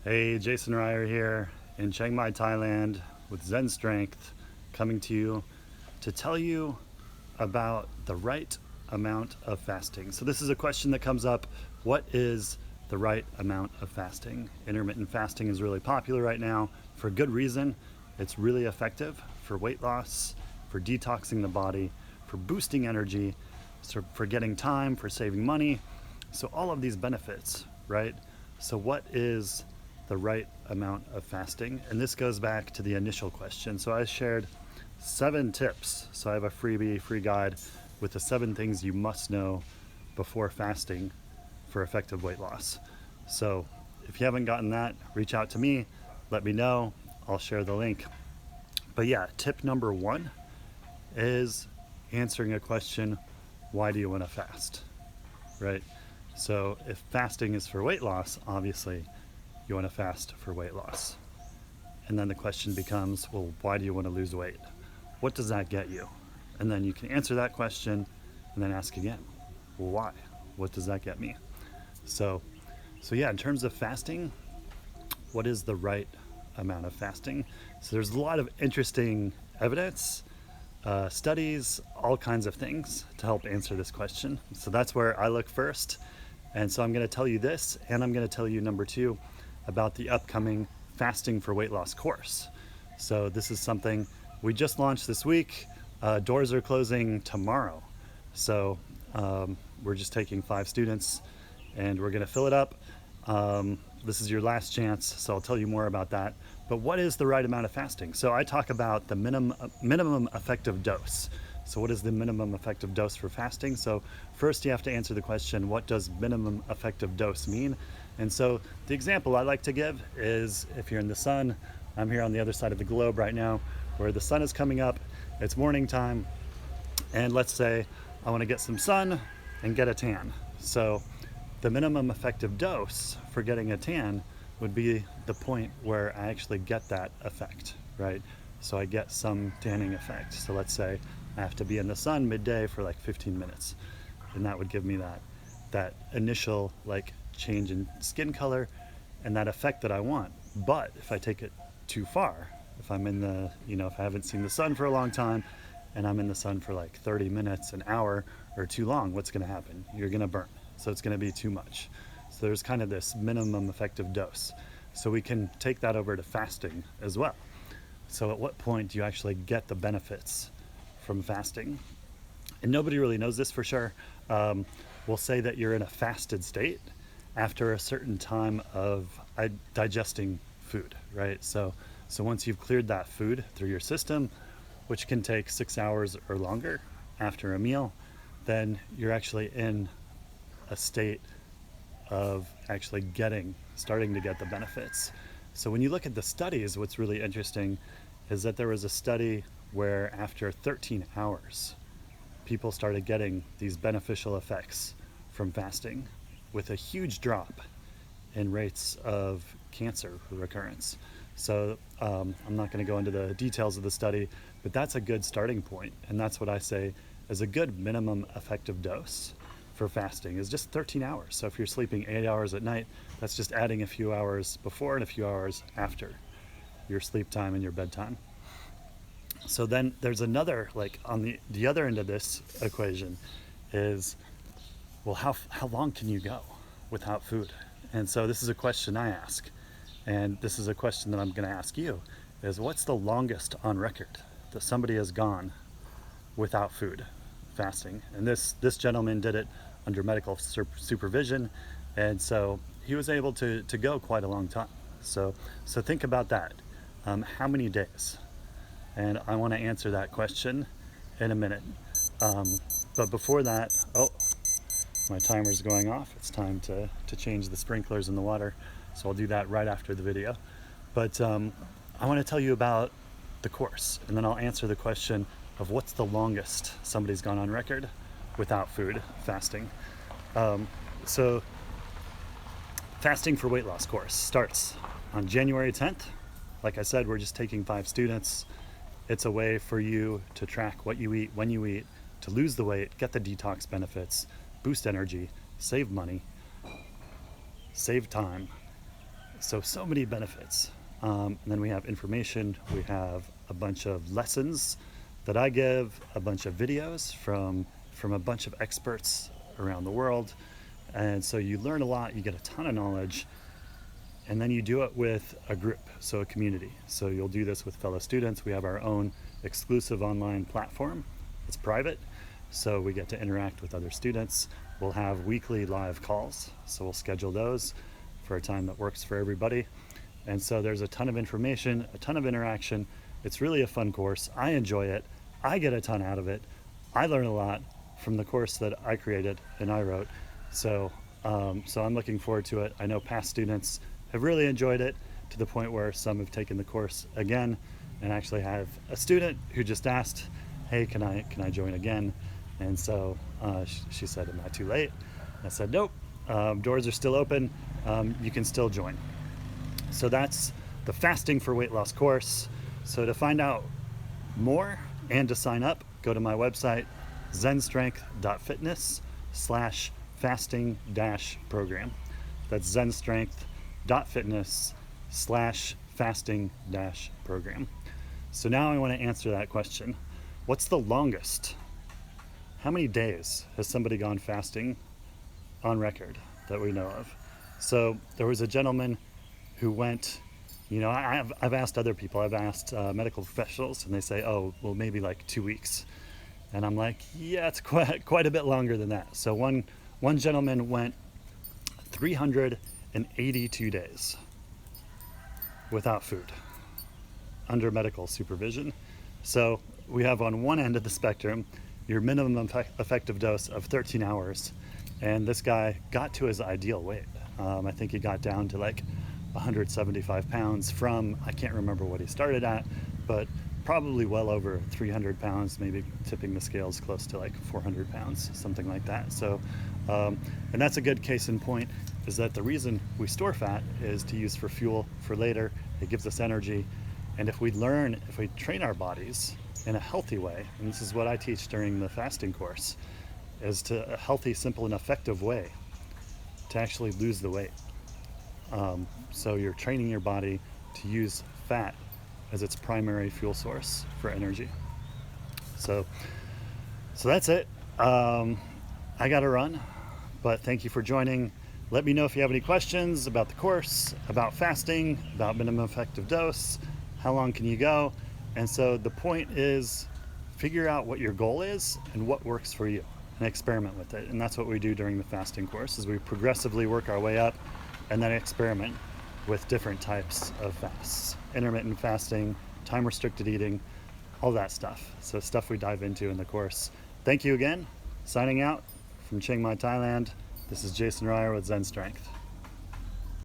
Hey, Jason Ryer here in Chiang Mai, Thailand with Zen Strength, coming to you to tell you about the right amount of fasting. So this is a question that comes up. What is the right amount of fasting? Intermittent fasting is really popular right now for good reason. It's really effective for weight loss, for detoxing the body, for boosting energy, for getting time, for saving money. So all of these benefits, right? So what is the right amount of fasting? And this goes back to the initial question. So I shared 7 tips. So I have a free guide with the 7 things you must know before fasting for effective weight loss. So if you haven't gotten that, reach out to me, let me know, I'll share the link. But yeah, tip number 1 is answering a question, why do you want to fast, right? So if fasting is for weight loss, obviously you want to fast for weight loss. And then the question becomes, well, why do you want to lose weight? What does that get you? And then you can answer that question and then ask again, well, why? What does that get me? So yeah, in terms of fasting, what is the right amount of fasting? So there's a lot of interesting evidence, studies, all kinds of things to help answer this question. So that's where I look first. And so I'm going to tell you this, and I'm going to tell you number 2 about the upcoming Fasting for Weight Loss course. So this is something we just launched this week. Doors are closing tomorrow. So we're just taking 5 students and we're going to fill it up. This is your last chance, so I'll tell you more about that. But what is the right amount of fasting? So I talk about the minimum effective dose. So what is the minimum effective dose for fasting? So first you have to answer the question, what does minimum effective dose mean? And so the example I like to give is if you're in the sun, I'm here on the other side of the globe right now where the sun is coming up, it's morning time, and let's say I want to get some sun and get a tan. So the minimum effective dose for getting a tan would be the point where I actually get that effect, right? So I get some tanning effect. So let's say I have to be in the sun midday for like 15 minutes, and that would give me that initial like change in skin color and that effect that I want. But if I take it too far, if I'm in the, if I haven't seen the sun for a long time and I'm in the sun for like 30 minutes, an hour, or too long, what's going to happen? You're going to burn. So it's going to be too much. So there's kind of this minimum effective dose. So we can take that over to fasting as well. So at what point do you actually get the benefits from fasting? And nobody really knows this for sure. We'll say that you're in a fasted state after a certain time of digesting food, right? So once you've cleared that food through your system, which can take 6 hours or longer after a meal, then you're actually in a state of actually starting to get the benefits. So when you look at the studies, what's really interesting is that there was a study where after 13 hours, people started getting these beneficial effects from fasting with a huge drop in rates of cancer recurrence. So I'm not going to go into the details of the study, but that's a good starting point. And that's what I say is a good minimum effective dose for fasting is just 13 hours. So if you're sleeping 8 hours at night, that's just adding a few hours before and a few hours after your sleep time and your bedtime. So then there's another, like on the other end of this equation is, well, how long can you go without food? And so this is a question I ask. And this is a question that I'm going to ask you is, what's the longest on record that somebody has gone without food fasting? And this gentleman did it under medical supervision. And so he was able to go quite a long time. So think about that. How many days? And I want to answer that question in a minute. But before that, my timer's going off. It's time to change the sprinklers in the water. So I'll do that right after the video. But I want to tell you about the course, and then I'll answer the question of what's the longest somebody's gone on record without food fasting. So Fasting for Weight Loss course starts on January 10th. Like I said, we're just taking 5 students. It's a way for you to track what you eat, when you eat, to lose the weight, get the detox benefits, boost energy, save money, save time, So many benefits. And then we have information, we have a bunch of lessons that I give, a bunch of videos from a bunch of experts around the world. And so you learn a lot, you get a ton of knowledge, and then you do it with a group, so a community. So you'll do this with fellow students. We have our own exclusive online platform. It's private, so we get to interact with other students. We'll have weekly live calls, so we'll schedule those for a time that works for everybody. And so there's a ton of information, a ton of interaction. It's really a fun course. I enjoy it. I get a ton out of it. I learn a lot from the course that I created and I wrote. So I'm looking forward to it. I know past students have really enjoyed it, to the point where some have taken the course again, and actually have a student who just asked, hey, can I join again? And so she said, am I too late? I said, nope, doors are still open. You can still join. So that's the Fasting for Weight Loss course. So to find out more and to sign up, go to my website, zenstrength.fitness/fasting-program. That's zenstrength.fitness/fasting-program. So now I want to answer that question. What's the longest? How many days has somebody gone fasting on record that we know of? So there was a gentleman who went, I've asked other people, I've asked medical professionals, and they say, oh, well, maybe like 2 weeks. And I'm like, yeah, it's quite a bit longer than that. So one gentleman went 382 days without food under medical supervision. So we have on one end of the spectrum your minimum effective dose of 13 hours, and this guy got to his ideal weight. I think he got down to like 175 pounds from, I can't remember what he started at, but probably well over 300 pounds, maybe tipping the scales close to like 400 pounds, something like that. So, and that's a good case in point, is that the reason we store fat is to use for fuel for later. It gives us energy. And if we train our bodies in a healthy way, and this is what I teach during the fasting course, is to a healthy, simple, and effective way to actually lose the weight. So you're training your body to use fat as its primary fuel source for energy. So that's it. I gotta run, but thank you for joining. Let me know if you have any questions about the course, about fasting, about minimum effective dose, how long can you go? And so the point is, figure out what your goal is and what works for you, and experiment with it. And that's what we do during the fasting course, is we progressively work our way up and then experiment with different types of fasts. Intermittent fasting, time-restricted eating, all that stuff. So stuff we dive into in the course. Thank you again. Signing out from Chiang Mai, Thailand. This is Jason Ryer with Zen Strength.